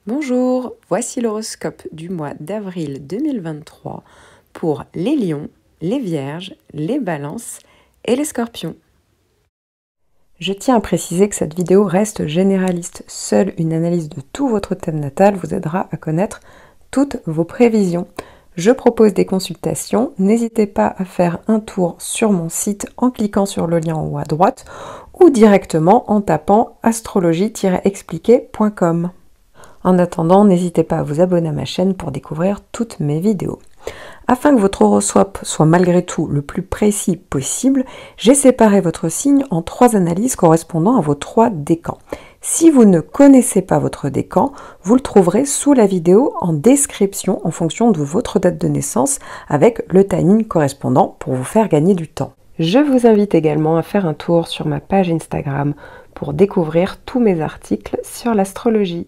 Bonjour, voici l'horoscope du mois d'avril 2023 pour les lions, les vierges, les balances et les scorpions. Je tiens à préciser que cette vidéo reste généraliste. Seule une analyse de tout votre thème natal vous aidera à connaître toutes vos prévisions. Je propose des consultations, n'hésitez pas à faire un tour sur mon site en cliquant sur le lien en haut à droite ou directement en tapant astrologie-expliqué.com. En attendant, n'hésitez pas à vous abonner à ma chaîne pour découvrir toutes mes vidéos. Afin que votre horoscope soit malgré tout le plus précis possible, j'ai séparé votre signe en 3 analyses correspondant à vos 3 décans. Si vous ne connaissez pas votre décan, vous le trouverez sous la vidéo en description en fonction de votre date de naissance avec le timing correspondant pour vous faire gagner du temps. Je vous invite également à faire un tour sur ma page Instagram pour découvrir tous mes articles sur l'astrologie.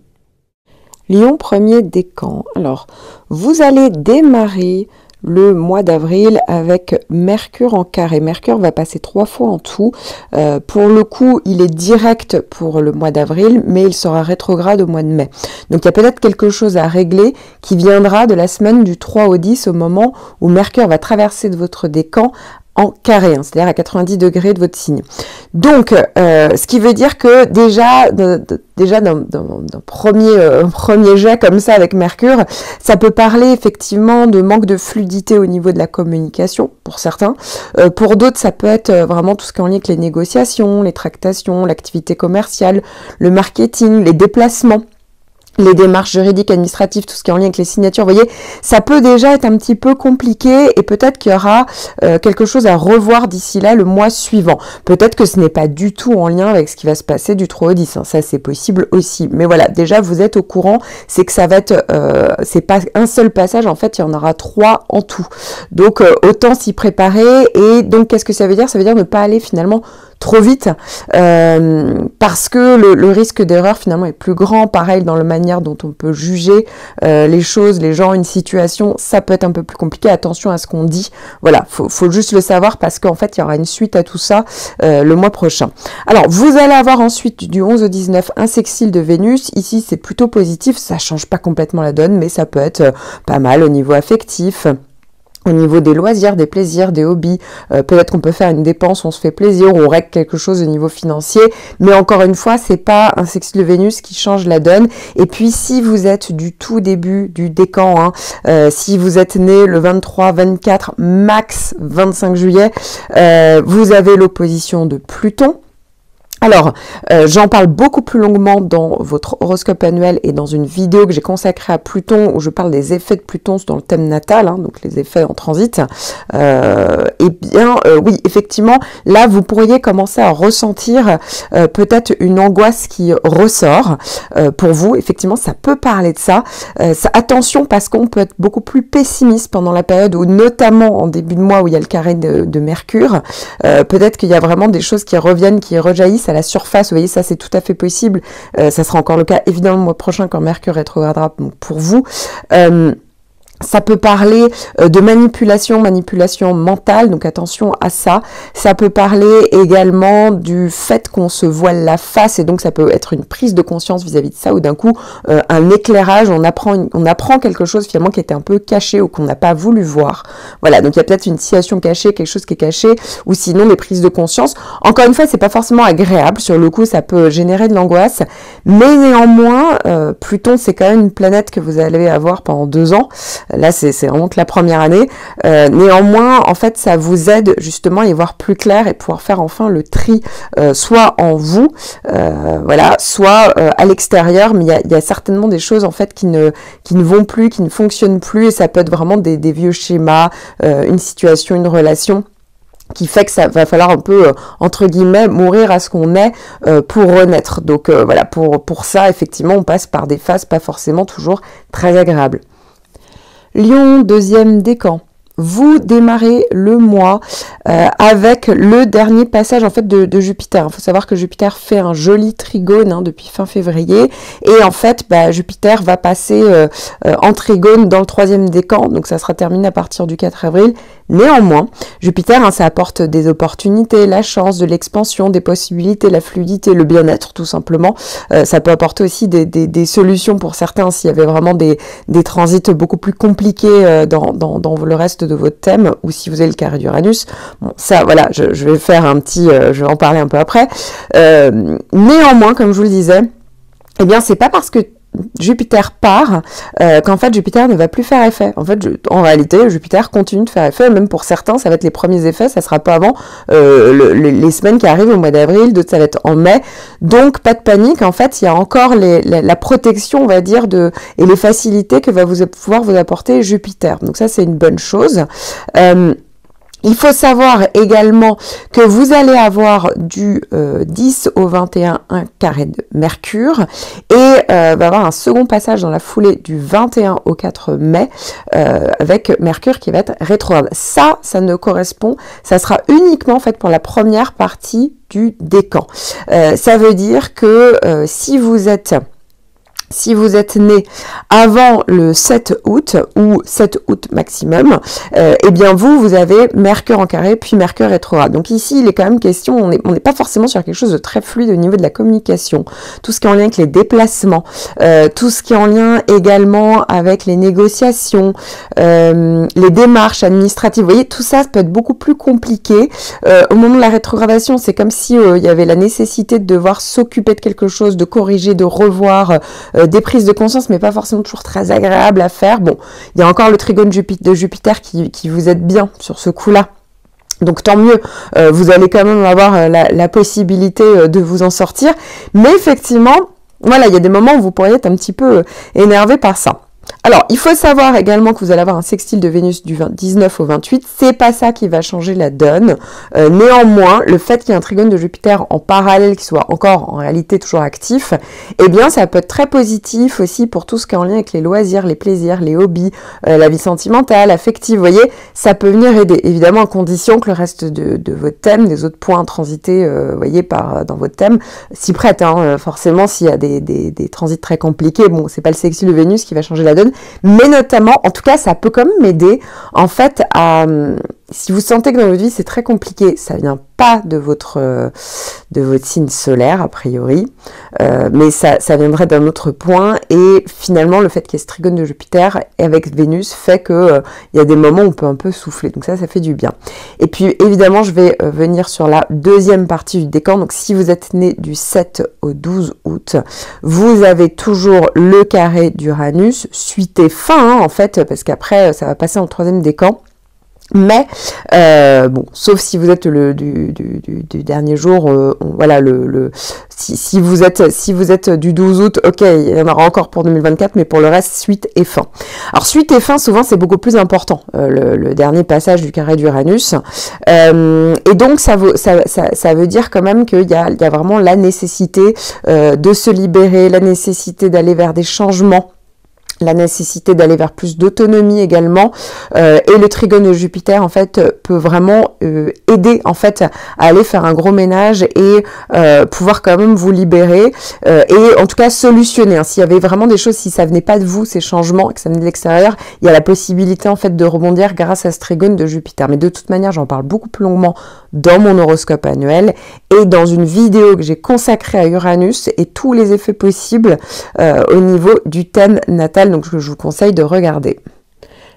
Lion, premier décan. Alors, vous allez démarrer le mois d'avril avec Mercure en carré. Mercure va passer 3 fois en tout. Pour le coup, il est direct pour le mois d'avril, mais il sera rétrograde au mois de mai. Donc, il y a peut-être quelque chose à régler qui viendra de la semaine du 3 au 10, au moment où Mercure va traverser de votre décan en carré, c'est-à-dire à 90 degrés de votre signe. Donc, ce qui veut dire que déjà d'un premier jet comme ça avec Mercure, ça peut parler effectivement de manque de fluidité au niveau de la communication, pour certains. Pour d'autres, ça peut être vraiment tout ce qui est en lien avec les négociations, les tractations, l'activité commerciale, le marketing, les déplacements, les démarches juridiques, administratives, tout ce qui est en lien avec les signatures, vous voyez, ça peut déjà être un petit peu compliqué et peut-être qu'il y aura quelque chose à revoir d'ici là le mois suivant. Peut-être que ce n'est pas du tout en lien avec ce qui va se passer du 3 au 10, hein. Ça c'est possible aussi. Mais voilà, déjà vous êtes au courant, c'est que ça va être, c'est pas un seul passage, en fait il y en aura 3 en tout. Donc autant s'y préparer. Et donc qu'est-ce que ça veut dire? Ça veut dire ne pas aller finalement trop vite, parce que le risque d'erreur finalement est plus grand. Pareil dans la manière dont on peut juger les choses, les gens, une situation, ça peut être un peu plus compliqué. Attention à ce qu'on dit. Voilà, faut juste le savoir parce qu'en fait il y aura une suite à tout ça le mois prochain. Alors vous allez avoir ensuite du 11 au 19 un sextile de Vénus. Ici c'est plutôt positif, ça change pas complètement la donne, mais ça peut être pas mal au niveau affectif. Au niveau des loisirs, des plaisirs, des hobbies, peut-être qu'on peut faire une dépense, on se fait plaisir, on règle quelque chose au niveau financier, mais encore une fois, c'est pas un sextile de Vénus qui change la donne. Et puis, si vous êtes du tout début du décan, si vous êtes né le 23, 24, max 25 juillet, vous avez l'opposition de Pluton. Alors, j'en parle beaucoup plus longuement dans votre horoscope annuel et dans une vidéo que j'ai consacrée à Pluton où je parle des effets de Pluton dans le thème natal, donc les effets en transit. Eh bien, oui, effectivement, là, vous pourriez commencer à ressentir peut-être une angoisse qui ressort pour vous. Effectivement, ça peut parler de ça. Attention, parce qu'on peut être beaucoup plus pessimiste pendant la période où, notamment en début de mois où il y a le carré de Mercure, peut-être qu'il y a vraiment des choses qui reviennent, qui rejaillissent à la surface. Vous voyez, ça c'est tout à fait possible. Ça sera encore le cas évidemment le mois prochain quand Mercure rétrogradera pour vous. Ça peut parler de manipulation mentale, donc attention à ça. Ça peut parler également du fait qu'on se voile la face, et donc ça peut être une prise de conscience vis-à-vis de ça, ou d'un coup un éclairage, on apprend quelque chose finalement qui était un peu caché ou qu'on n'a pas voulu voir. Voilà, donc il y a peut-être une situation cachée, quelque chose qui est caché, ou sinon des prises de conscience. Encore une fois, c'est pas forcément agréable, sur le coup ça peut générer de l'angoisse, mais néanmoins, Pluton c'est quand même une planète que vous allez avoir pendant 2 ans. Là, c'est vraiment que la première année. Néanmoins, en fait, ça vous aide justement à y voir plus clair et pouvoir faire enfin le tri, soit en vous, voilà, soit à l'extérieur. Mais il y a certainement des choses en fait qui ne vont plus, qui ne fonctionnent plus, et ça peut être vraiment des vieux schémas, une situation, une relation, qui fait que ça va falloir un peu, entre guillemets, mourir à ce qu'on est pour renaître. Donc voilà, pour ça, effectivement, on passe par des phases pas forcément toujours très agréables. Lion, deuxième décan. vous démarrez le mois avec le dernier passage en fait de Jupiter. Il faut savoir que Jupiter fait un joli trigone hein, depuis fin février, et en fait Jupiter va passer en trigone dans le 3e décan, donc ça sera terminé à partir du 4 avril. Néanmoins, Jupiter, hein, ça apporte des opportunités, la chance, de l'expansion, des possibilités, la fluidité, le bien-être tout simplement. Ça peut apporter aussi des solutions pour certains s'il y avait vraiment des transits beaucoup plus compliqués dans le reste de votre thème, ou si vous avez le carré d'Uranus. Bon, ça, voilà, je vais faire un petit... je vais en parler un peu après. Néanmoins, comme je vous le disais, eh bien, c'est pas parce que Jupiter part qu'en fait Jupiter ne va plus faire effet. En fait, en réalité, Jupiter continue de faire effet. Même pour certains, ça va être les premiers effets, ça sera pas avant les semaines qui arrivent au mois d'avril, d'autres ça va être en mai. Donc pas de panique. En fait, il y a encore la protection, on va dire, et les facilités que va pouvoir vous apporter Jupiter. Donc ça, c'est une bonne chose. Il faut savoir également que vous allez avoir du 10 au 21 un carré de Mercure, et va avoir un second passage dans la foulée du 21 au 4 mai avec Mercure qui va être rétrograde. Ça ne correspond, ça sera uniquement en fait pour la première partie du décan. Ça veut dire que si vous êtes né avant le 7 août ou 7 août maximum, eh bien vous avez Mercure en carré puis Mercure rétrograde. Donc ici, il est quand même question, on n'est pas forcément sur quelque chose de très fluide au niveau de la communication. Tout ce qui est en lien avec les déplacements, tout ce qui est en lien également avec les négociations, les démarches administratives. Vous voyez, tout ça peut être beaucoup plus compliqué. Au moment de la rétrogradation, c'est comme si il y avait la nécessité de devoir s'occuper de quelque chose, de corriger, de revoir, des prises de conscience, mais pas forcément toujours très agréables à faire. Bon, il y a encore le trigone de Jupiter qui vous aide bien sur ce coup-là. Donc tant mieux, vous allez quand même avoir la possibilité de vous en sortir. Mais effectivement, voilà, il y a des moments où vous pourriez être un petit peu énervé par ça. Alors, il faut savoir également que vous allez avoir un sextile de Vénus du 19 au 28. C'est pas ça qui va changer la donne. Néanmoins, le fait qu'il y ait un trigone de Jupiter en parallèle qui soit encore en réalité toujours actif, eh bien, ça peut être très positif aussi pour tout ce qui est en lien avec les loisirs, les plaisirs, les hobbies, la vie sentimentale, affective. Vous voyez, ça peut venir aider. Évidemment, à condition que le reste de votre thème, des autres points transités, voyez, dans votre thème, s'y prête. Hein, forcément, s'il y a des transits très compliqués, bon, c'est pas le sextile de Vénus qui va changer la donne, mais notamment, en tout cas, ça peut quand même m'aider, en fait, si vous sentez que dans votre vie c'est très compliqué, ça vient pas de votre signe solaire a priori, mais ça viendrait d'un autre point, et finalement le fait qu'il y ait ce trigone de Jupiter avec Vénus fait que il y a des moments où on peut un peu souffler, donc ça fait du bien. Et puis évidemment je vais venir sur la deuxième partie du décan. Donc si vous êtes né du 7 au 12 août, vous avez toujours le carré d'Uranus, suite et fin hein, en fait, parce qu'après ça va passer en 3e décan. Mais bon, sauf si vous êtes du dernier jour, voilà si vous êtes du 12 août, ok, il y en aura encore pour 2024, mais pour le reste, suite et fin. Alors suite et fin, souvent c'est beaucoup plus important, le dernier passage du carré d'Uranus, et donc ça veut dire quand même qu'il y a vraiment la nécessité de se libérer, la nécessité d'aller vers des changements, la nécessité d'aller vers plus d'autonomie également, et le trigone de Jupiter en fait peut vraiment aider en fait à aller faire un gros ménage et pouvoir quand même vous libérer et en tout cas solutionner. Hein. S'il y avait vraiment des choses, si ça venait pas de vous ces changements, que ça venait de l'extérieur, il y a la possibilité en fait de rebondir grâce à ce trigone de Jupiter. Mais de toute manière, j'en parle beaucoup plus longuement dans mon horoscope annuel et dans une vidéo que j'ai consacrée à Uranus et tous les effets possibles au niveau du thème natal, donc je vous conseille de regarder.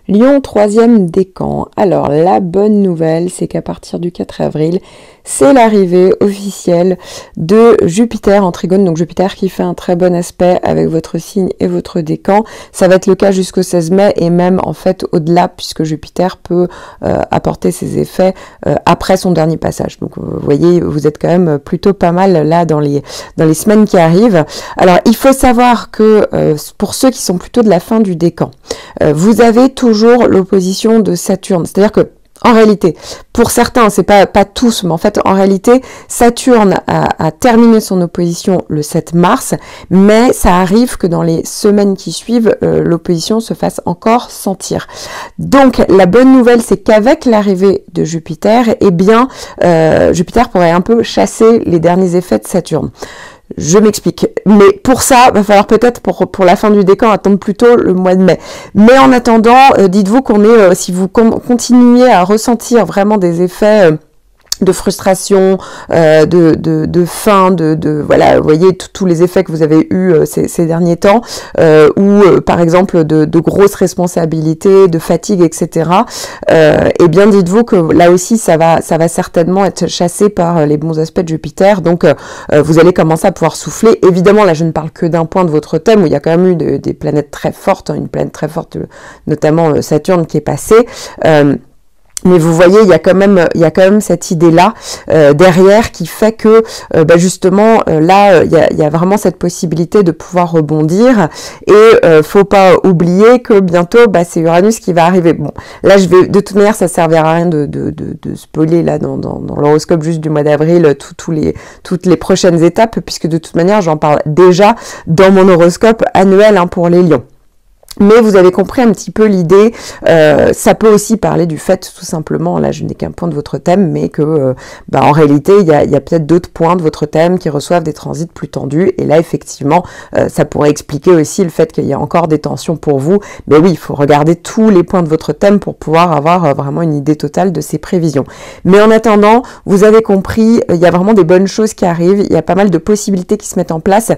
Lion, 3e décan. Alors, la bonne nouvelle, c'est qu'à partir du 4 avril, c'est l'arrivée officielle de Jupiter en trigone. Donc, Jupiter qui fait un très bon aspect avec votre signe et votre décan. Ça va être le cas jusqu'au 16 mai et même, en fait, au-delà, puisque Jupiter peut apporter ses effets après son dernier passage. Donc, vous voyez, vous êtes quand même plutôt pas mal là dans les semaines qui arrivent. Alors, il faut savoir que pour ceux qui sont plutôt de la fin du décan, vous avez toujours l'opposition de Saturne. C'est-à-dire que En réalité, pour certains, c'est pas tous, mais en fait, en réalité, Saturne a terminé son opposition le 7 mars, mais ça arrive que dans les semaines qui suivent, l'opposition se fasse encore sentir. Donc, la bonne nouvelle, c'est qu'avec l'arrivée de Jupiter, eh bien, Jupiter pourrait un peu chasser les derniers effets de Saturne. Je m'explique. Mais pour ça, va falloir peut-être pour la fin du décan attendre plutôt le mois de mai. Mais en attendant, dites-vous qu'on est, si vous continuez à ressentir vraiment des effets de frustration, de faim, voilà, vous voyez tous les effets que vous avez eus ces derniers temps, ou par exemple de grosses responsabilités, de fatigue, etc. Eh bien, dites-vous que là aussi, ça va certainement être chassé par les bons aspects de Jupiter. Donc, vous allez commencer à pouvoir souffler. Évidemment, là, je ne parle que d'un point de votre thème où il y a quand même eu des planètes très fortes, hein, une planète très forte, notamment Saturne qui est passée. Mais vous voyez, il y a quand même cette idée-là derrière qui fait que justement là, il y a vraiment cette possibilité de pouvoir rebondir. Et faut pas oublier que bientôt, c'est Uranus qui va arriver. Bon, là, de toute manière, ça servira à rien de spoiler là dans l'horoscope juste du mois d'avril toutes les prochaines étapes, puisque de toute manière, j'en parle déjà dans mon horoscope annuel pour les Lions. Mais vous avez compris un petit peu l'idée, ça peut aussi parler du fait tout simplement, là je n'ai qu'un point de votre thème, mais que en réalité il y a peut-être d'autres points de votre thème qui reçoivent des transits plus tendus, et là effectivement ça pourrait expliquer aussi le fait qu'il y a encore des tensions pour vous. Mais oui, il faut regarder tous les points de votre thème pour pouvoir avoir vraiment une idée totale de ces prévisions. Mais en attendant, vous avez compris, il y a vraiment des bonnes choses qui arrivent, il y a pas mal de possibilités qui se mettent en place.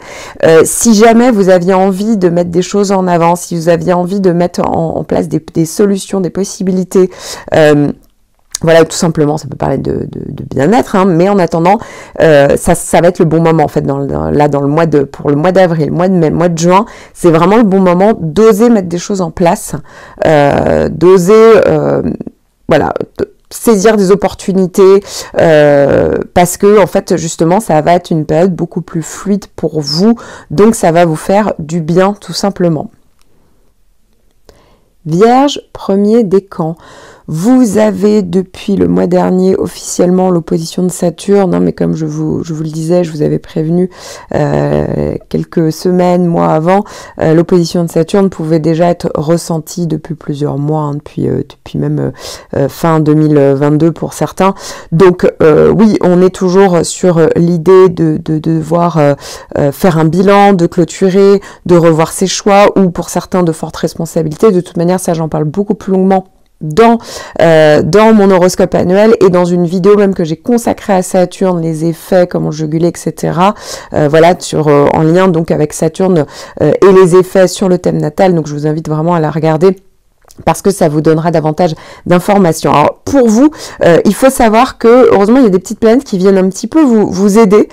Si jamais vous aviez envie de mettre des choses en avant, si vous aviez envie de mettre en place des solutions, des possibilités, voilà, tout simplement, ça peut parler de bien-être, mais en attendant, ça va être le bon moment en fait. Pour le mois d'avril, mois de mai, mois de juin, c'est vraiment le bon moment d'oser mettre des choses en place, d'oser, voilà. Saisir des opportunités parce que en fait justement ça va être une période beaucoup plus fluide pour vous, donc ça va vous faire du bien tout simplement. Vierge, premier décan. Vous avez depuis le mois dernier officiellement l'opposition de Saturne, mais comme je vous le disais, je vous avais prévenu quelques semaines, mois avant, l'opposition de Saturne pouvait déjà être ressentie depuis plusieurs mois, depuis même fin 2022 pour certains. Donc oui, on est toujours sur l'idée de devoir faire un bilan, de clôturer, de revoir ses choix, ou pour certains de fortes responsabilités. De toute manière, ça j'en parle beaucoup plus longuement dans mon horoscope annuel, et dans une vidéo même que j'ai consacrée à Saturne, les effets, comment juguler, etc. Voilà, en lien donc avec Saturne et les effets sur le thème natal. Donc je vous invite vraiment à la regarder, parce que ça vous donnera davantage d'informations. Alors pour vous, il faut savoir que heureusement il y a des petites planètes qui viennent un petit peu vous aider,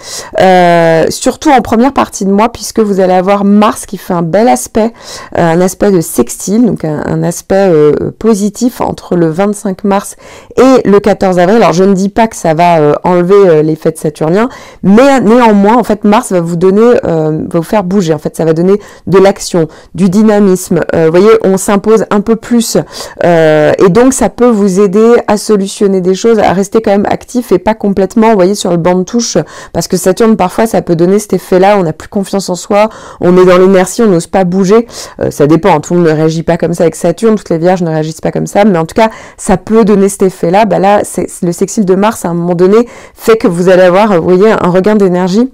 surtout en première partie de mois, puisque vous allez avoir Mars qui fait un bel aspect, un aspect de sextile, donc un aspect positif entre le 25 mars et le 14 avril. Alors je ne dis pas que ça va enlever l'effet de saturnien, mais néanmoins en fait Mars va vous donner, va vous faire bouger. En fait ça va donner de l'action, du dynamisme. Vous voyez, on s'impose un peu plus, et donc ça peut vous aider à solutionner des choses, à rester quand même actif et pas complètement, vous voyez, sur le banc de touche, parce que Saturne parfois ça peut donner cet effet-là, on n'a plus confiance en soi, on est dans l'inertie, on n'ose pas bouger. Ça dépend, tout le monde ne réagit pas comme ça avec Saturne, toutes les vierges ne réagissent pas comme ça, mais en tout cas ça peut donner cet effet-là. Là, le sextile de Mars à un moment donné fait que vous allez avoir, vous voyez, un regain d'énergie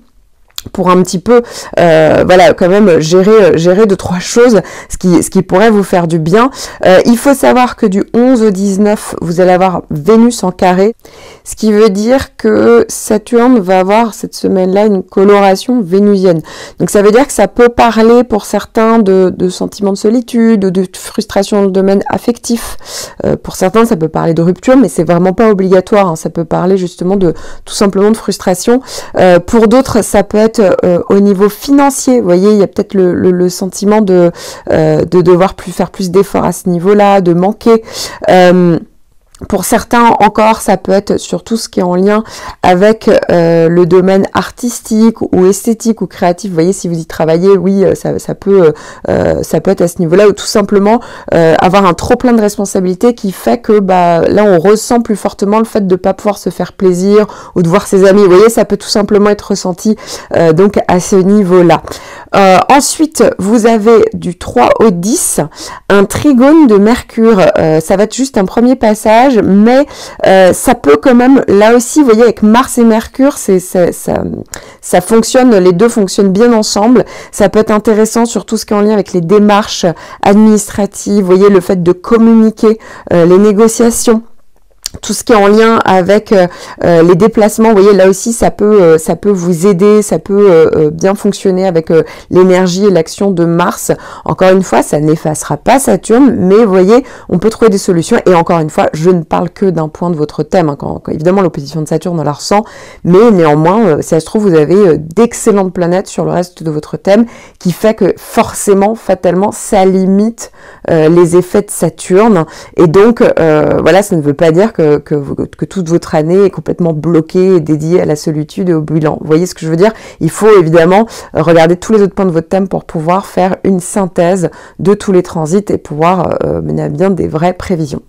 pour un petit peu, voilà, quand même gérer deux, trois choses, ce qui pourrait vous faire du bien. Il faut savoir que du 11 au 19, vous allez avoir Vénus en carré, ce qui veut dire que Saturne va avoir cette semaine-là une coloration vénusienne. Donc ça veut dire que ça peut parler pour certains de sentiments de solitude, de frustration dans le domaine affectif. Pour certains, ça peut parler de rupture, mais c'est vraiment pas obligatoire, ça peut parler justement tout simplement de frustration. Pour d'autres, ça peut être au niveau financier, vous voyez, il y a peut-être le sentiment de devoir faire plus d'efforts à ce niveau-là, de manquer. Pour certains encore, ça peut être sur tout ce qui est en lien avec le domaine artistique ou esthétique ou créatif. Vous voyez, si vous y travaillez, oui, ça peut être à ce niveau-là, ou tout simplement avoir un trop plein de responsabilités qui fait que là, on ressent plus fortement le fait de ne pas pouvoir se faire plaisir ou de voir ses amis. Vous voyez, ça peut tout simplement être ressenti donc à ce niveau-là. Ensuite, vous avez du 3 au 10, un trigone de Mercure. Ça va être juste un premier passage, mais ça peut quand même, là aussi, vous voyez, avec Mars et Mercure, ça fonctionne, les deux fonctionnent bien ensemble. Ça peut être intéressant sur tout ce qui est en lien avec les démarches administratives, vous voyez, le fait de communiquer, les négociations. Tout ce qui est en lien avec les déplacements, vous voyez, là aussi, ça peut vous aider, ça peut bien fonctionner avec l'énergie et l'action de Mars. Encore une fois, ça n'effacera pas Saturne, mais vous voyez, on peut trouver des solutions. Et encore une fois, je ne parle que d'un point de votre thème. Hein, quand évidemment, l'opposition de Saturne, on la ressent, mais néanmoins, si ça se trouve, vous avez d'excellentes planètes sur le reste de votre thème, qui fait que forcément, fatalement, ça limite les effets de Saturne. Et donc, voilà, ça ne veut pas dire que toute votre année est complètement bloquée et dédiée à la solitude et au bilan. Vous voyez ce que je veux dire? Il faut évidemment regarder tous les autres points de votre thème pour pouvoir faire une synthèse de tous les transits et pouvoir mener à bien des vraies prévisions.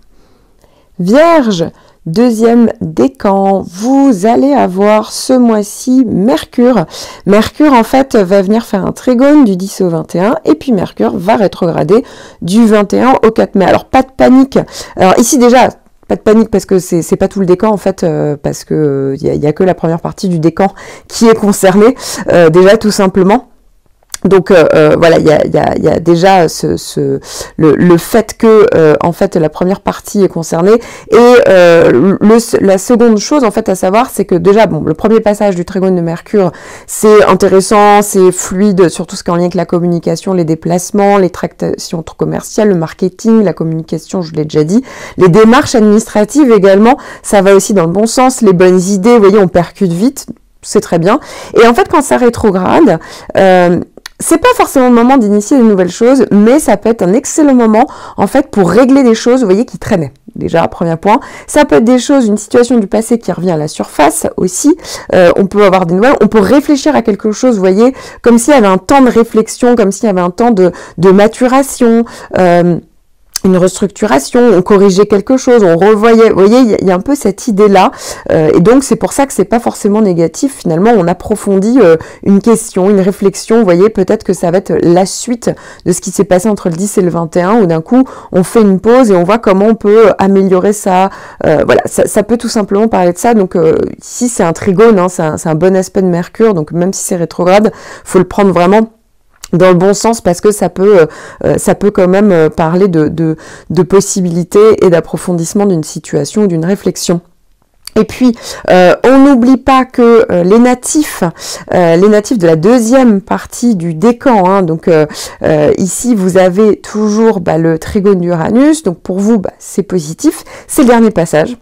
Vierge, deuxième décan, vous allez avoir ce mois-ci Mercure. Mercure, en fait, va venir faire un trigone du 10 au 21, et puis Mercure va rétrograder du 21 au 4 mai. Alors, pas de panique. Alors, ici, déjà, pas de panique parce que c'est pas tout le décan en fait, parce que y a que la première partie du décan qui est concernée, déjà tout simplement. Donc voilà, il y a déjà le fait que en fait la première partie est concernée, et la seconde chose en fait à savoir, c'est que déjà bon, le premier passage du trigone de Mercure, c'est intéressant, c'est fluide sur tout ce qui est en lien avec la communication, les déplacements, les tractations commerciales, le marketing, la communication, je l'ai déjà dit, les démarches administratives également, ça va aussi dans le bon sens, les bonnes idées, vous voyez, on percute vite, c'est très bien. Et en fait quand ça rétrograde, c'est pas forcément le moment d'initier de nouvelles choses, mais ça peut être un excellent moment, en fait, pour régler des choses, vous voyez, qui traînaient. Déjà, premier point. Ça peut être des choses, une situation du passé qui revient à la surface aussi. On peut avoir des nouvelles, on peut réfléchir à quelque chose, vous voyez, comme s'il y avait un temps de réflexion, comme s'il y avait un temps de maturation, une restructuration, on corrigeait quelque chose, on revoyait, vous voyez, il y a un peu cette idée-là, et donc c'est pour ça que c'est pas forcément négatif, finalement on approfondit une question, une réflexion, vous voyez, peut-être que ça va être la suite de ce qui s'est passé entre le 10 et le 21, où d'un coup on fait une pause et on voit comment on peut améliorer ça, voilà, ça peut tout simplement parler de ça, donc ici c'est un trigone, hein, c'est un bon aspect de Mercure, donc même si c'est rétrograde, faut le prendre vraiment dans le bon sens, parce que ça peut quand même parler de possibilités et d'approfondissement d'une situation ou d'une réflexion. Et puis, on n'oublie pas que les natifs de la deuxième partie du décan, hein, donc ici vous avez toujours le trigone d'Uranus, donc pour vous c'est positif, c'est le dernier passage.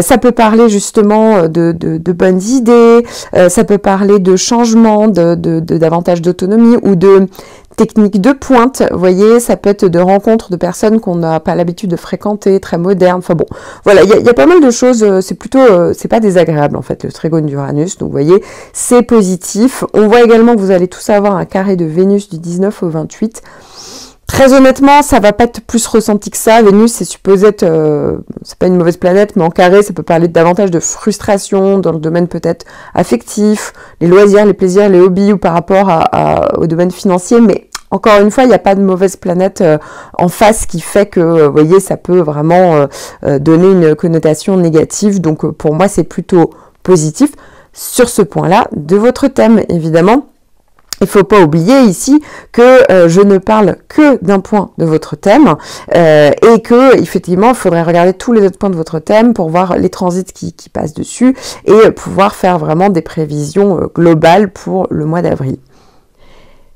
Ça peut parler justement de bonnes idées, ça peut parler de changement, davantage d'autonomie ou de techniques de pointe, vous voyez, ça peut être de rencontres de personnes qu'on n'a pas l'habitude de fréquenter, très modernes, enfin bon, voilà, il y a pas mal de choses, c'est plutôt, c'est pas désagréable en fait, le trigone d'Uranus, donc vous voyez, c'est positif. On voit également que vous allez tous avoir un carré de Vénus du 19 au 28, très honnêtement, ça va pas être plus ressenti que ça. Vénus, c'est supposé être, c'est pas une mauvaise planète, mais en carré, ça peut parler davantage de frustration dans le domaine peut-être affectif, les loisirs, les plaisirs, les hobbies, ou par rapport au domaine financier. Mais encore une fois, il n'y a pas de mauvaise planète en face qui fait que, vous voyez, ça peut vraiment donner une connotation négative. Donc pour moi, c'est plutôt positif sur ce point-là de votre thème, évidemment. Il ne faut pas oublier ici que je ne parle que d'un point de votre thème et que effectivement il faudrait regarder tous les autres points de votre thème pour voir les transits qui passent dessus et pouvoir faire vraiment des prévisions globales pour le mois d'avril.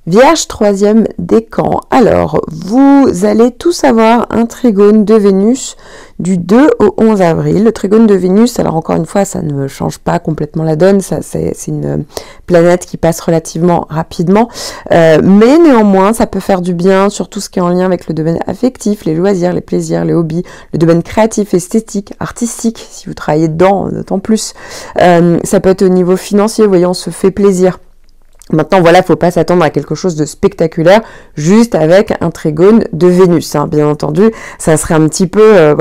Vierge, troisième décan. Alors, vous allez tous avoir un trigone de Vénus du 2 au 11 avril. Le trigone de Vénus, alors encore une fois, ça ne change pas complètement la donne, ça c'est une planète qui passe relativement rapidement, mais néanmoins, ça peut faire du bien sur tout ce qui est en lien avec le domaine affectif, les loisirs, les plaisirs, les hobbies, le domaine créatif, esthétique, artistique, si vous travaillez dedans, d'autant plus. Ça peut être au niveau financier, vous voyez, on se fait plaisir. Maintenant, voilà, il ne faut pas s'attendre à quelque chose de spectaculaire, juste avec un trigone de Vénus, hein. Bien entendu, ça serait un petit peu,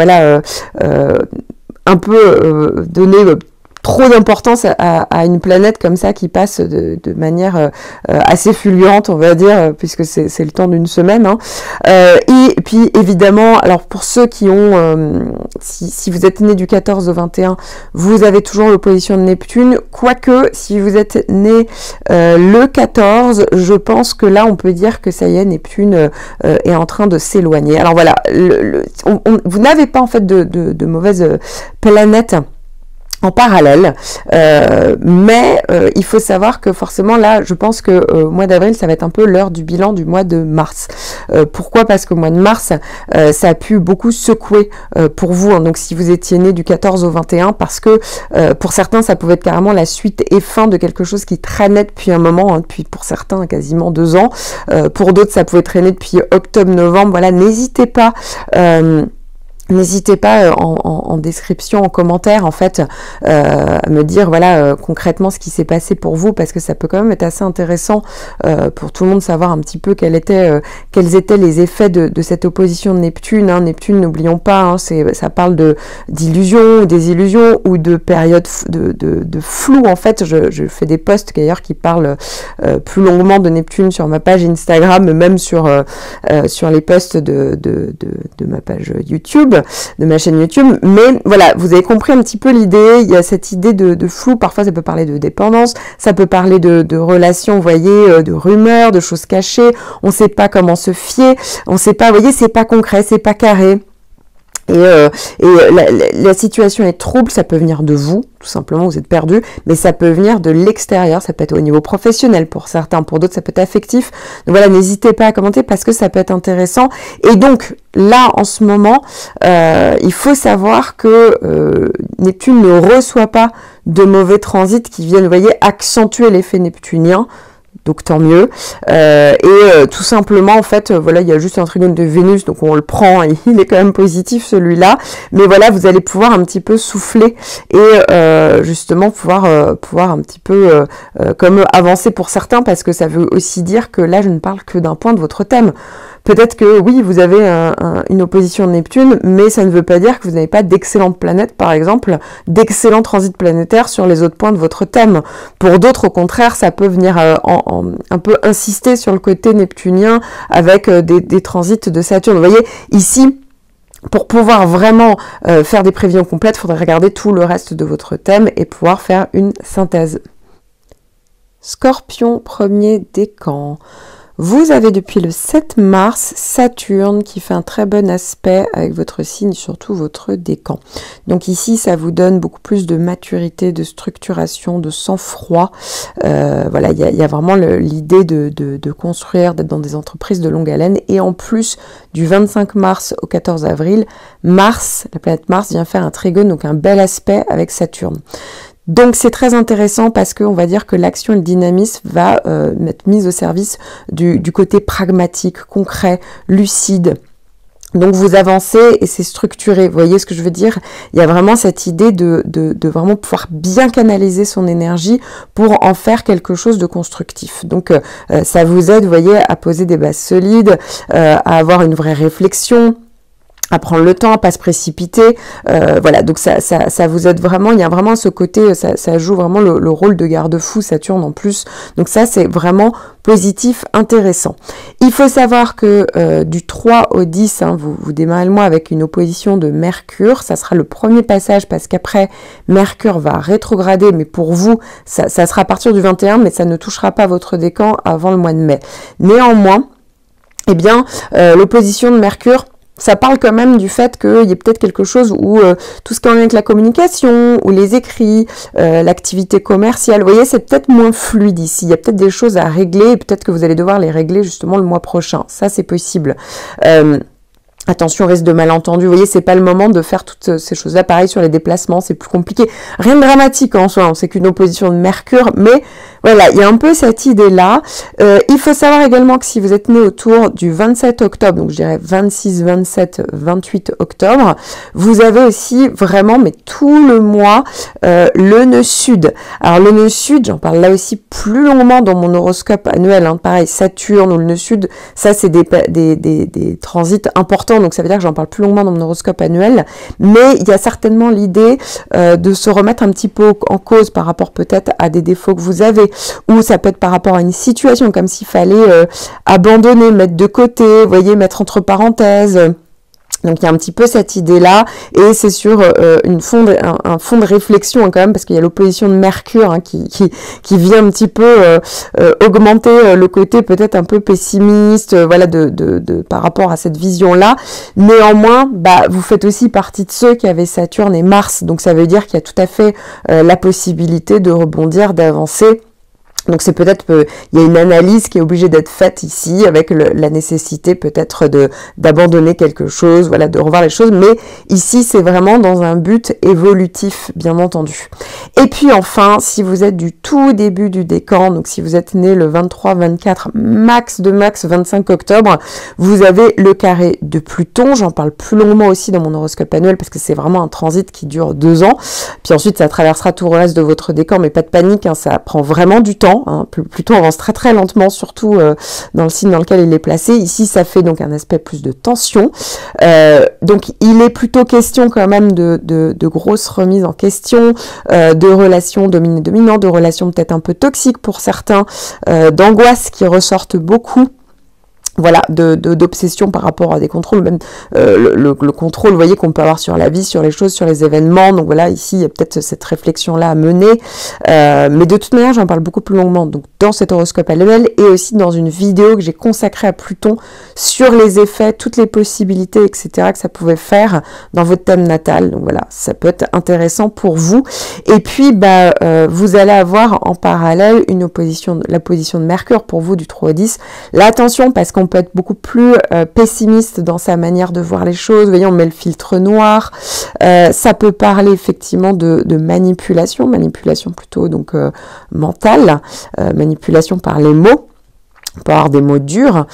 un peu donné trop d'importance à une planète comme ça qui passe de manière assez fulgurante, on va dire, puisque c'est le temps d'une semaine, hein. Et puis évidemment, alors pour ceux qui ont, si vous êtes né du 14 au 21, vous avez toujours l'opposition de Neptune, quoique si vous êtes né le 14, je pense que là on peut dire que ça y est, Neptune est en train de s'éloigner. Alors voilà, vous n'avez pas en fait de mauvaises planètes en parallèle, mais il faut savoir que forcément là, je pense que au mois d'avril, ça va être un peu l'heure du bilan du mois de mars. Pourquoi? Parce qu'au mois de mars, ça a pu beaucoup secouer pour vous, hein. Donc si vous étiez né du 14 au 21, parce que pour certains, ça pouvait être carrément la suite et fin de quelque chose qui traînait depuis un moment, hein, depuis pour certains quasiment 2 ans. Pour d'autres, ça pouvait traîner depuis octobre-novembre. Voilà, n'hésitez pas. N'hésitez pas en description, en commentaire, en fait, à me dire, voilà, concrètement ce qui s'est passé pour vous, parce que ça peut quand même être assez intéressant pour tout le monde savoir un petit peu quels étaient les effets de cette opposition de Neptune, hein. Neptune, n'oublions pas, hein, ça parle d'illusions, désillusions, ou de périodes de flou, en fait. Je fais des posts, d'ailleurs, qui parlent plus longuement de Neptune sur ma page Instagram, même sur les posts de ma page YouTube, de ma chaîne YouTube, mais voilà, vous avez compris un petit peu l'idée. Il y a cette idée de flou, parfois ça peut parler de dépendance, ça peut parler de relations, vous voyez, de rumeurs, de choses cachées, on ne sait pas comment se fier, on ne sait pas, vous voyez, c'est pas concret, c'est pas carré. Et la situation est trouble, ça peut venir de vous, tout simplement, vous êtes perdu, mais ça peut venir de l'extérieur, ça peut être au niveau professionnel pour certains, pour d'autres ça peut être affectif. Donc voilà, n'hésitez pas à commenter parce que ça peut être intéressant. Et donc là, en ce moment, il faut savoir que Neptune ne reçoit pas de mauvais transits qui viennent, vous voyez, accentuer l'effet neptunien. Donc tant mieux. Tout simplement, en fait, voilà, il y a juste un trigone de Vénus, donc on le prend, il est quand même positif celui-là. Mais voilà, vous allez pouvoir un petit peu souffler et justement pouvoir un petit peu comme avancer pour certains, parce que ça veut aussi dire que là, je ne parle que d'un point de votre thème. Peut-être que oui, vous avez une opposition de Neptune, mais ça ne veut pas dire que vous n'avez pas d'excellentes planètes, par exemple, d'excellents transits planétaires sur les autres points de votre thème. Pour d'autres, au contraire, ça peut venir un peu insister sur le côté neptunien avec des transits de Saturne. Vous voyez, ici, pour pouvoir vraiment faire des prévisions complètes, il faudrait regarder tout le reste de votre thème et pouvoir faire une synthèse. Scorpion, premier décan. Vous avez depuis le 7 mars Saturne qui fait un très bon aspect avec votre signe, surtout votre décan. Donc ici, ça vous donne beaucoup plus de maturité, de structuration, de sang-froid. Voilà, il y a vraiment l'idée de construire, d'être dans des entreprises de longue haleine. Et en plus, du 25 mars au 14 avril, Mars, la planète Mars vient faire un trigone, donc un bel aspect avec Saturne. Donc c'est très intéressant parce qu'on va dire que l'action et le dynamisme va être mis au service du côté pragmatique, concret, lucide. Donc vous avancez et c'est structuré, vous voyez ce que je veux dire? Il y a vraiment cette idée de vraiment pouvoir bien canaliser son énergie pour en faire quelque chose de constructif. Donc ça vous aide, vous voyez, à poser des bases solides, à avoir une vraie réflexion, à prendre le temps, à pas se précipiter, voilà, donc ça vous aide vraiment, il y a vraiment ce côté, ça joue vraiment le rôle de garde-fou, Saturne en plus, donc ça c'est vraiment positif, intéressant. Il faut savoir que du 3 au 10, hein, vous démarrez le mois avec une opposition de Mercure, ça sera le premier passage parce qu'après Mercure va rétrograder, mais pour vous, ça sera à partir du 21, mais ça ne touchera pas votre décan avant le mois de mai. Néanmoins, eh bien, l'opposition de Mercure, ça parle quand même du fait qu'il y ait peut-être quelque chose où tout ce qui est en lien avec la communication, ou les écrits, l'activité commerciale, vous voyez, c'est peut-être moins fluide ici. Il y a peut-être des choses à régler, et peut-être que vous allez devoir les régler justement le mois prochain. Ça, c'est possible. Attention, risque de malentendu. Vous voyez, c'est pas le moment de faire toutes ces choses-là. Pareil sur les déplacements, c'est plus compliqué. Rien de dramatique en soi, c'est qu'une opposition de Mercure, mais voilà, il y a un peu cette idée-là. Il faut savoir également que si vous êtes né autour du 27 octobre, donc je dirais 26, 27, 28 octobre, vous avez aussi vraiment, mais tout le mois, le nœud sud. Alors le nœud sud, j'en parle là aussi plus longuement dans mon horoscope annuel. Pareil, Saturne ou le nœud sud, ça c'est des transits importants. Donc ça veut dire que j'en parle plus longuement dans mon horoscope annuel, mais il y a certainement l'idée de se remettre un petit peu en cause par rapport peut-être à des défauts que vous avez, ou ça peut être par rapport à une situation, comme s'il fallait abandonner, mettre de côté, vous voyez, mettre entre parenthèses. Donc il y a un petit peu cette idée-là, et c'est sur un fond de réflexion quand même, parce qu'il y a l'opposition de Mercure qui vient un petit peu augmenter le côté peut-être un peu pessimiste, voilà, par rapport à cette vision-là. Néanmoins, vous faites aussi partie de ceux qui avaient Saturne et Mars, donc ça veut dire qu'il y a tout à fait la possibilité de rebondir, d'avancer. Donc c'est peut-être il y a une analyse qui est obligée d'être faite ici, avec la nécessité peut-être d'abandonner quelque chose, voilà, de revoir les choses, mais ici c'est vraiment dans un but évolutif, bien entendu. Et puis enfin, si vous êtes du tout début du décan, donc si vous êtes né le 23, 24, max 25 octobre, vous avez le carré de Pluton. J'en parle plus longuement aussi dans mon horoscope annuel, parce que c'est vraiment un transit qui dure 2 ans, puis ensuite ça traversera tout le reste de votre décan, mais pas de panique, ça prend vraiment du temps. Pluton avance très très lentement, surtout dans le signe dans lequel il est placé. Ici, ça fait donc un aspect plus de tension. Donc, il est plutôt question quand même de grosses remises en question, de relations dominé-dominant, de relations peut-être un peu toxiques pour certains, d'angoisse qui ressortent beaucoup. Voilà, d'obsession par rapport à des contrôles, même le contrôle, vous voyez, qu'on peut avoir sur la vie, sur les choses, sur les événements. Donc voilà, ici, il y a peut-être cette réflexion-là à mener. Mais de toute manière, j'en parle beaucoup plus longuement donc dans cet horoscope annuel, et aussi dans une vidéo que j'ai consacrée à Pluton sur les effets, toutes les possibilités, etc. que ça pouvait faire dans votre thème natal. Donc voilà, ça peut être intéressant pour vous. Et puis, vous allez avoir en parallèle la position de Mercure pour vous du 3 au 10. Là, attention, parce qu'on peut être beaucoup plus pessimiste dans sa manière de voir les choses. Vous voyez, on met le filtre noir. Ça peut parler effectivement de manipulation plutôt donc mentale, manipulation par les mots. On peut avoir des mots durs,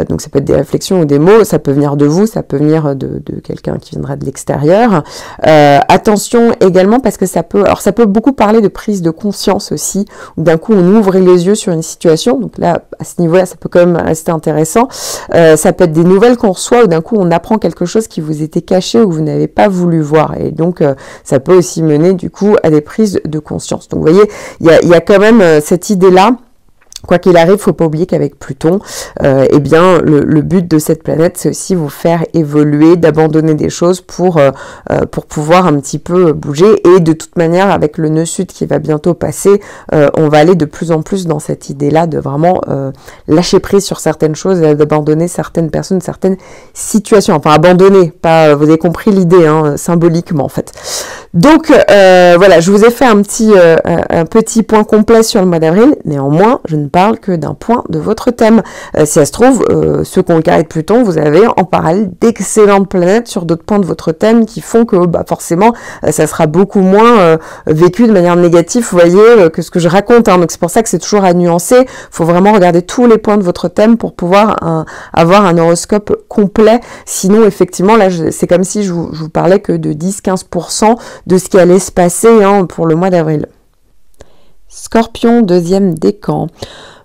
donc ça peut être des réflexions ou des mots, ça peut venir de vous, ça peut venir de quelqu'un qui viendra de l'extérieur. Attention également, parce que ça peut beaucoup parler de prise de conscience aussi, où d'un coup on ouvre les yeux sur une situation, donc là, à ce niveau-là, ça peut quand même rester intéressant. Ça peut être des nouvelles qu'on reçoit, où d'un coup on apprend quelque chose qui vous était caché ou que vous n'avez pas voulu voir, et donc ça peut aussi mener du coup à des prises de conscience. Donc vous voyez, il y a quand même cette idée-là. Quoi qu'il arrive, faut pas oublier qu'avec Pluton, eh bien, le but de cette planète, c'est aussi vous faire évoluer, d'abandonner des choses pour pouvoir un petit peu bouger. Et de toute manière, avec le nœud sud qui va bientôt passer, on va aller de plus en plus dans cette idée-là de vraiment lâcher prise sur certaines choses, et d'abandonner certaines personnes, certaines situations. Enfin, abandonner, pas, vous avez compris l'idée, symboliquement en fait. Donc voilà, je vous ai fait un petit point complet sur le mois d'avril. Néanmoins, je ne parle que d'un point de votre thème. Si ça se trouve, ceux qui ont le carré de Pluton, vous avez en parallèle d'excellentes planètes sur d'autres points de votre thème qui font que forcément, ça sera beaucoup moins vécu de manière négative, vous voyez, que ce que je raconte. Donc c'est pour ça que c'est toujours à nuancer. Il faut vraiment regarder tous les points de votre thème pour pouvoir avoir un horoscope complet. Sinon, effectivement, là, c'est comme si je vous parlais que de 10-15% de ce qui allait se passer pour le mois d'avril. Scorpion, deuxième décan.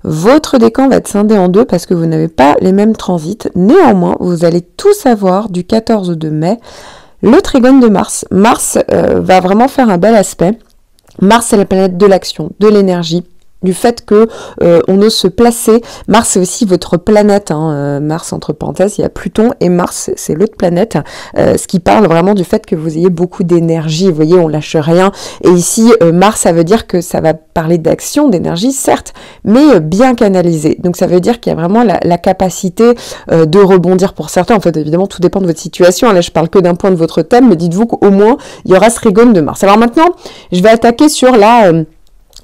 Votre décan va être scindé en deux parce que vous n'avez pas les mêmes transits. Néanmoins, vous allez tout savoir du 14 de mai, le trigone de Mars. Mars va vraiment faire un bel aspect. Mars, c'est la planète de l'action, de l'énergie. du fait que on ose se placer. Mars, c'est aussi votre planète, hein. Mars, entre parenthèses, il y a Pluton, et Mars, c'est l'autre planète, ce qui parle vraiment du fait que vous ayez beaucoup d'énergie. Vous voyez, on lâche rien. Et ici, Mars, ça veut dire que ça va parler d'action, d'énergie, certes, mais bien canalisée. Donc ça veut dire qu'il y a vraiment la capacité de rebondir pour certains. En fait, évidemment, tout dépend de votre situation. Là, je parle que d'un point de votre thème, mais dites-vous qu'au moins, il y aura ce trigone de Mars. Alors maintenant, je vais attaquer sur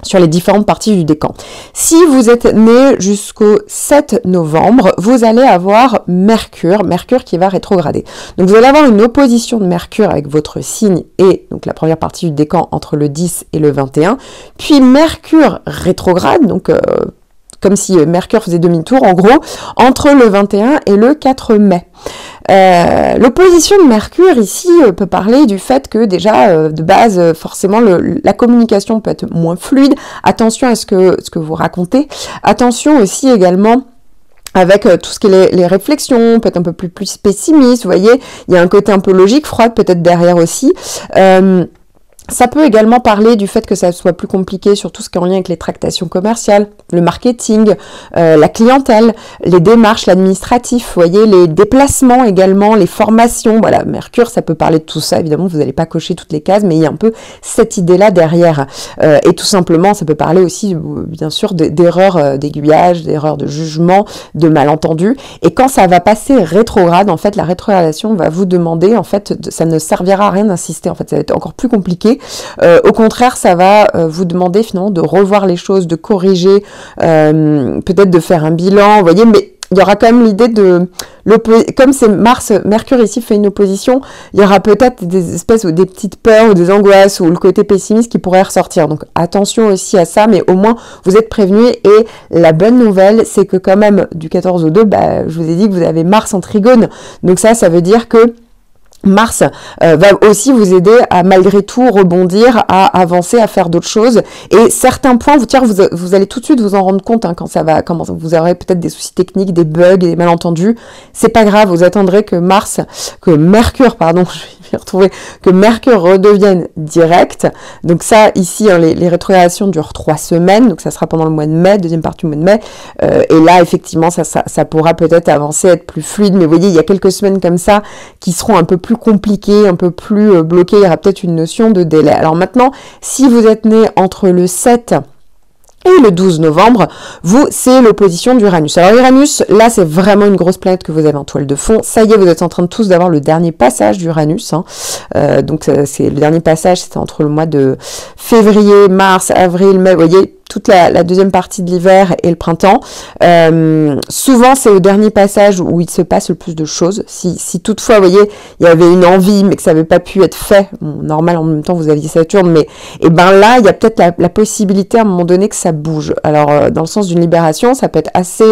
sur les différentes parties du décan. Si vous êtes né jusqu'au 7 novembre, vous allez avoir Mercure qui va rétrograder. Donc vous allez avoir une opposition de Mercure avec votre signe et donc la première partie du décan entre le 10 et le 21, puis Mercure rétrograde, donc comme si Mercure faisait demi-tour en gros, entre le 21 et le 4 mai. L'opposition de Mercure ici peut parler du fait que déjà de base forcément la communication peut être moins fluide. Attention à ce que vous racontez. Attention aussi également avec tout ce qui est les réflexions, peut-être un peu plus pessimiste. Vous voyez, il y a un côté un peu logique, froide peut-être derrière aussi. Ça peut également parler du fait que ça soit plus compliqué sur tout ce qui est en lien avec les tractations commerciales, le marketing, la clientèle, les démarches, l'administratif, vous voyez, les déplacements également, les formations. Voilà, Mercure, ça peut parler de tout ça. Évidemment, vous n'allez pas cocher toutes les cases, mais il y a un peu cette idée-là derrière. Et tout simplement, ça peut parler aussi, bien sûr, d'erreurs d'aiguillage, d'erreurs de jugement, de malentendus. Et quand ça va passer rétrograde, en fait, la rétrogradation va vous demander, en fait, ça ne servira à rien d'insister. En fait, ça va être encore plus compliqué. Au contraire, ça va vous demander finalement de revoir les choses, de corriger, peut-être de faire un bilan, vous voyez, mais il y aura quand même l'idée de, comme c'est Mars, Mercure ici fait une opposition, il y aura peut-être des espèces ou des petites peurs ou des angoisses ou le côté pessimiste qui pourrait ressortir. Donc attention aussi à ça, mais au moins vous êtes prévenus. Et la bonne nouvelle, c'est que quand même du 14 au 2, je vous ai dit que vous avez Mars en trigone. Donc ça veut dire que Mars va aussi vous aider à malgré tout rebondir, à avancer, à faire d'autres choses. Et certains points, vous allez tout de suite vous en rendre compte quand vous aurez peut-être des soucis techniques, des bugs, des malentendus. C'est pas grave, vous attendrez que Mercure, je vais retrouver, que Mercure redevienne direct. Donc ça, ici, les rétrogradations durent 3 semaines, donc ça sera pendant le mois de mai, deuxième partie du mois de mai. Et là, effectivement, ça pourra peut-être avancer, être plus fluide. Mais vous voyez, il y a quelques semaines comme ça qui seront un peu plus compliquées, un peu plus bloquées. Il y aura peut-être une notion de délai. Alors maintenant, si vous êtes né entre le 7 et le 12 novembre, c'est l'opposition d'Uranus. Alors Uranus, là, c'est vraiment une grosse planète que vous avez en toile de fond. Ça y est, vous êtes en train de tous d'avoir le dernier passage d'Uranus. Donc, c'est le dernier passage, c'était entre le mois de février, mars, avril, mai. Vous voyez, toute la deuxième partie de l'hiver et le printemps. Souvent, c'est au dernier passage où il se passe le plus de choses. Si toutefois, vous voyez, il y avait une envie, mais que ça n'avait pas pu être fait, normal, en même temps, vous aviez Saturne, mais là, il y a peut-être la possibilité à un moment donné que ça bouge. Alors, dans le sens d'une libération, ça peut être assez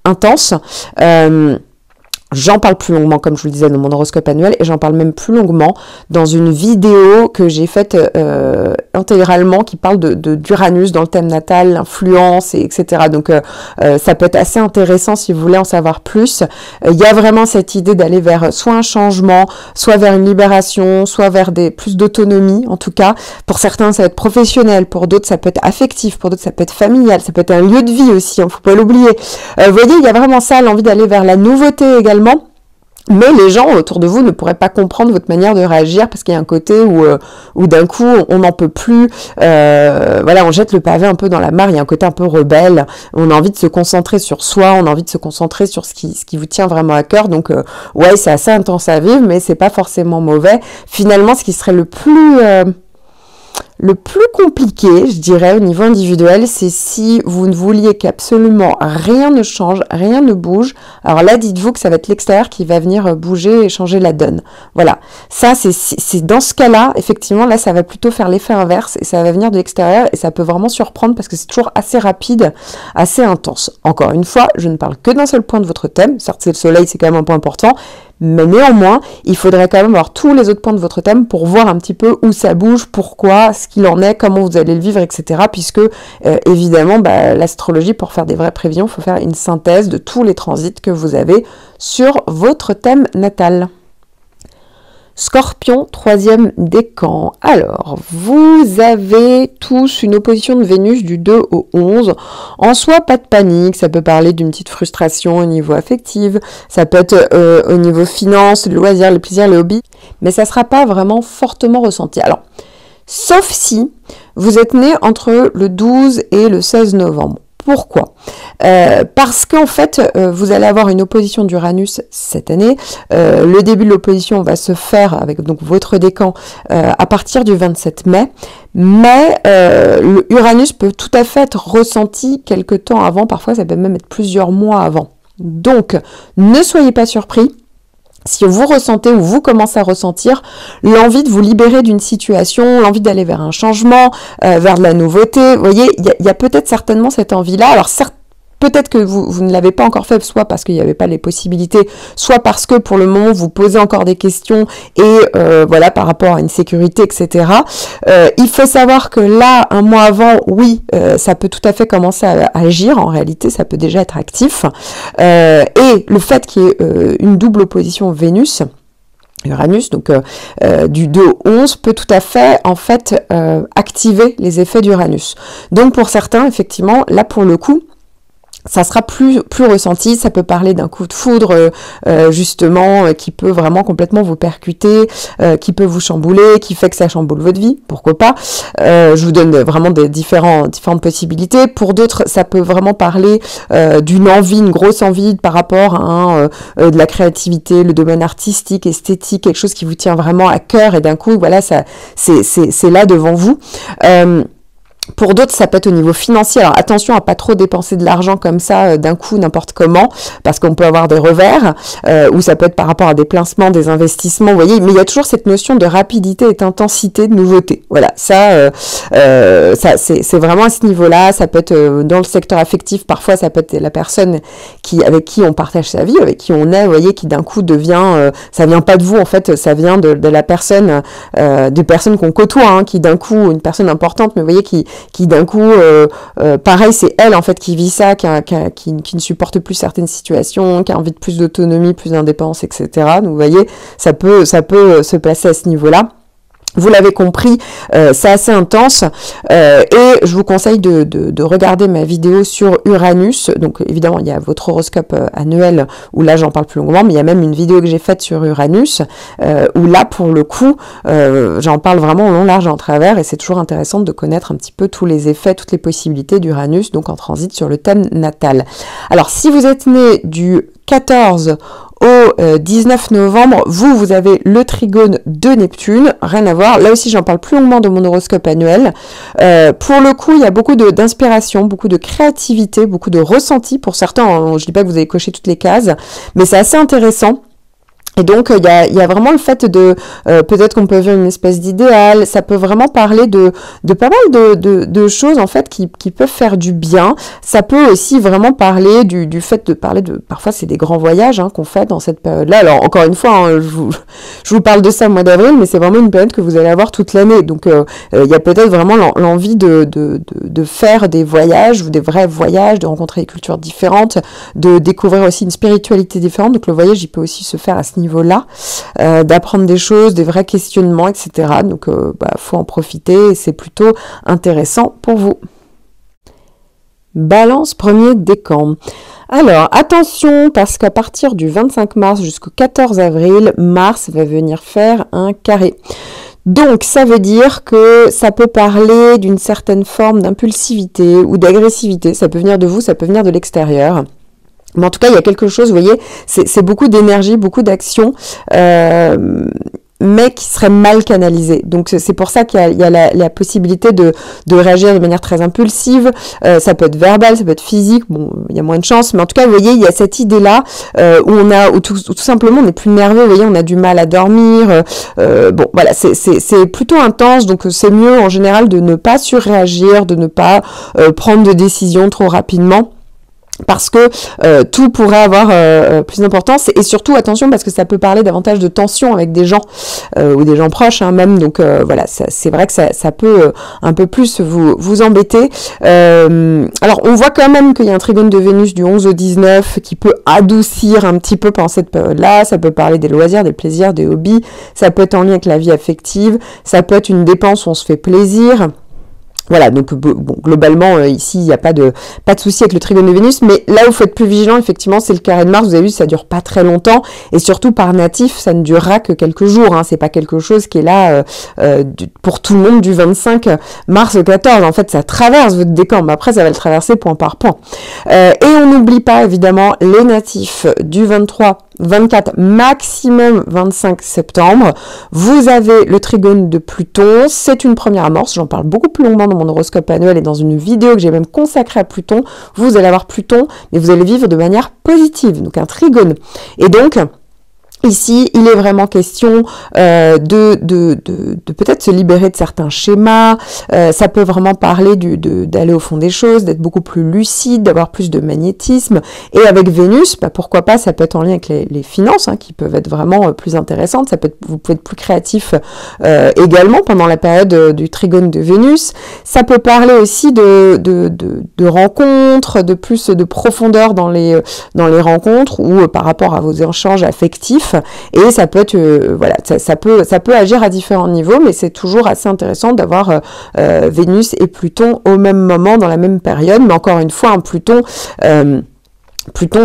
intense. J'en parle plus longuement, comme je vous le disais, dans mon horoscope annuel, et j'en parle même plus longuement dans une vidéo que j'ai faite intégralement qui parle d'Uranus dans le thème natal, l'influence, etc. Donc, ça peut être assez intéressant si vous voulez en savoir plus. Il y a vraiment cette idée d'aller vers soit un changement, soit vers une libération, soit vers plus d'autonomie, en tout cas. Pour certains, ça va être professionnel, pour d'autres, ça peut être affectif, pour d'autres, ça peut être familial, ça peut être un lieu de vie aussi, faut pas l'oublier. Vous voyez, il y a vraiment ça, l'envie d'aller vers la nouveauté également. Mais les gens autour de vous ne pourraient pas comprendre votre manière de réagir parce qu'il y a un côté où d'un coup on n'en peut plus, on jette le pavé un peu dans la mare, il y a un côté un peu rebelle, on a envie de se concentrer sur soi, on a envie de se concentrer sur ce qui vous tient vraiment à cœur, donc c'est assez intense à vivre, mais c'est pas forcément mauvais. Finalement, ce qui serait le plus compliqué, je dirais, au niveau individuel, c'est si vous ne vouliez qu'absolument rien ne change, rien ne bouge. Alors là, dites-vous que ça va être l'extérieur qui va venir bouger et changer la donne. Voilà. Ça, c'est dans ce cas-là, effectivement, là, ça va plutôt faire l'effet inverse et ça va venir de l'extérieur et ça peut vraiment surprendre parce que c'est toujours assez rapide, assez intense. Encore une fois, je ne parle que d'un seul point de votre thème. Certes, c'est le soleil, c'est quand même un point important. Mais néanmoins, il faudrait quand même avoir tous les autres points de votre thème pour voir un petit peu où ça bouge, pourquoi, ce qu'il en est, comment vous allez le vivre, etc. Puisque, évidemment, l'astrologie, pour faire des vraies prévisions, il faut faire une synthèse de tous les transits que vous avez sur votre thème natal. Scorpion, troisième décan. Alors, vous avez tous une opposition de Vénus du 2 au 11. En soi, pas de panique. Ça peut parler d'une petite frustration au niveau affectif. Ça peut être au niveau finance, le loisir, les plaisirs, les hobbies. Mais ça ne sera pas vraiment fortement ressenti. Alors, sauf si vous êtes né entre le 12 et le 16 novembre. Pourquoi ? Parce qu'en fait, vous allez avoir une opposition d'Uranus cette année. Le début de l'opposition va se faire avec donc votre décan à partir du 27 mai. Mais Uranus peut tout à fait être ressenti quelque temps avant. Parfois, ça peut même être plusieurs mois avant. Donc, ne soyez pas surpris si vous ressentez ou vous commencez à ressentir l'envie de vous libérer d'une situation, l'envie d'aller vers un changement, vers de la nouveauté. Vous voyez, il y a peut-être certainement cette envie-là. Alors peut-être que vous ne l'avez pas encore fait, soit parce qu'il n'y avait pas les possibilités, soit parce que pour le moment vous posez encore des questions et voilà, par rapport à une sécurité, etc. Il faut savoir que là, un mois avant, oui, ça peut tout à fait commencer à agir. En réalité, ça peut déjà être actif. Et le fait qu'il y ait une double opposition Vénus-Uranus, donc du 2 au 11, peut tout à fait, en fait, activer les effets d'Uranus. Donc pour certains, effectivement, là pour le coup, ça sera plus ressenti. Ça peut parler d'un coup de foudre justement qui peut vraiment complètement vous percuter, qui peut vous chambouler, qui fait que ça chamboule votre vie, pourquoi pas. Je vous donne vraiment des différentes possibilités. Pour d'autres, ça peut vraiment parler d'une envie, une grosse envie par rapport à de la créativité, le domaine artistique, esthétique, quelque chose qui vous tient vraiment à cœur et d'un coup, voilà, ça c'est là devant vous. Pour d'autres, ça peut être au niveau financier. Alors attention à pas trop dépenser de l'argent comme ça d'un coup, n'importe comment, parce qu'on peut avoir des revers, ou ça peut être par rapport à des placements, des investissements, vous voyez. Mais il y a toujours cette notion de rapidité et d'intensité, de nouveauté. Voilà, ça c'est vraiment à ce niveau-là. Ça peut être dans le secteur affectif. Parfois, ça peut être la personne avec qui on partage sa vie, avec qui on est, vous voyez, qui d'un coup devient, ça vient pas de vous en fait, ça vient de la personne, des personnes qu'on côtoie, hein, qui d'un coup, une personne importante, mais vous voyez, qui d'un coup, pareil, c'est elle en fait qui vit ça, qui ne supporte plus certaines situations, qui a envie de plus d'autonomie, plus d'indépendance, etc. Donc vous voyez, ça peut se placer à ce niveau-là. Vous l'avez compris, c'est assez intense et je vous conseille de regarder ma vidéo sur Uranus. Donc évidemment, il y a votre horoscope annuel où là, j'en parle plus longuement, mais il y a même une vidéo que j'ai faite sur Uranus où là, pour le coup, j'en parle vraiment au long, large et en travers et c'est toujours intéressant de connaître un petit peu tous les effets, toutes les possibilités d'Uranus, donc en transit sur le thème natal. Alors, si vous êtes né du 14 au 19 novembre, vous avez le trigone de Neptune, rien à voir. Là aussi, j'en parle plus longuement de mon horoscope annuel. Pour le coup, il y a beaucoup d'inspiration, beaucoup de créativité, beaucoup de ressenti. Pour certains, je dis pas que vous avez coché toutes les cases, mais c'est assez intéressant. Et donc, il y a vraiment le fait de, peut-être qu'on peut vivre une espèce d'idéal, ça peut vraiment parler de pas mal de choses, en fait, qui peuvent faire du bien. Ça peut aussi vraiment parler du fait de parler parfois c'est des grands voyages, hein, qu'on fait dans cette période-là. Alors, encore une fois, hein, je vous parle de ça au mois d'avril, mais c'est vraiment une période que vous allez avoir toute l'année. Donc, il y a peut-être vraiment l'envie de faire des voyages, ou des vrais voyages, de rencontrer des cultures différentes, de découvrir aussi une spiritualité différente. Donc, le voyage, il peut aussi se faire à ce niveau-là, d'apprendre des choses, des vrais questionnements, etc. Donc, faut en profiter et c'est plutôt intéressant pour vous. Balance, premier décan. Alors, attention, parce qu'à partir du 25 mars jusqu'au 14 avril, Mars va venir faire un carré. Donc, ça veut dire que ça peut parler d'une certaine forme d'impulsivité ou d'agressivité. Ça peut venir de vous, ça peut venir de l'extérieur. Mais en tout cas, il y a quelque chose, vous voyez, c'est beaucoup d'énergie, beaucoup d'action, mais qui serait mal canalisé. Donc c'est pour ça qu'il y a la possibilité de réagir de manière très impulsive. Ça peut être verbal, ça peut être physique. Bon, il y a moins de chance, mais en tout cas, vous voyez, il y a cette idée-là où tout simplement on est plus nerveux. Vous voyez, on a du mal à dormir. Bon, voilà, c'est plutôt intense. Donc c'est mieux en général de ne pas surréagir, de ne pas prendre de décisions trop rapidement. parce que tout pourrait avoir plus d'importance, et surtout attention parce que ça peut parler davantage de tension avec des gens ou des gens proches même, donc voilà, c'est vrai que ça peut un peu plus vous embêter. Alors on voit quand même qu'il y a un trigone de Vénus du 11 au 19 qui peut adoucir un petit peu pendant cette période-là. Ça peut parler des loisirs, des plaisirs, des hobbies, ça peut être en lien avec la vie affective, ça peut être une dépense où on se fait plaisir. Voilà, donc bon, globalement, ici, il n'y a pas de souci avec le trigone de Vénus, mais là où il faut être plus vigilant, effectivement, c'est le carré de Mars. Vous avez vu, ça dure pas très longtemps, et surtout par natif, ça ne durera que quelques jours, hein. C'est pas quelque chose qui est là pour tout le monde du 25 mars au 14. En fait, ça traverse votre décan, mais après, ça va le traverser point par point. Et on n'oublie pas, évidemment, les natifs du 23, 24, maximum 25 septembre. Vous avez le trigone de Pluton, c'est une première amorce, j'en parle beaucoup plus longuement dans mon horoscope annuel et dans une vidéo que j'ai même consacrée à Pluton. Vous allez avoir Pluton, mais vous allez vivre de manière positive, donc un trigone. Et donc, ici, il est vraiment question de peut-être se libérer de certains schémas. Ça peut vraiment parler d'aller au fond des choses, d'être beaucoup plus lucide, d'avoir plus de magnétisme. Et avec Vénus, pourquoi pas, ça peut être en lien avec les finances, hein, qui peuvent être vraiment plus intéressantes. Vous pouvez être plus créatif également pendant la période du trigone de Vénus. Ça peut parler aussi de rencontres, de plus de profondeur dans les rencontres ou par rapport à vos échanges affectifs. Et ça peut être, voilà, ça peut agir à différents niveaux, mais c'est toujours assez intéressant d'avoir Vénus et Pluton au même moment, dans la même période. Mais encore une fois, un Pluton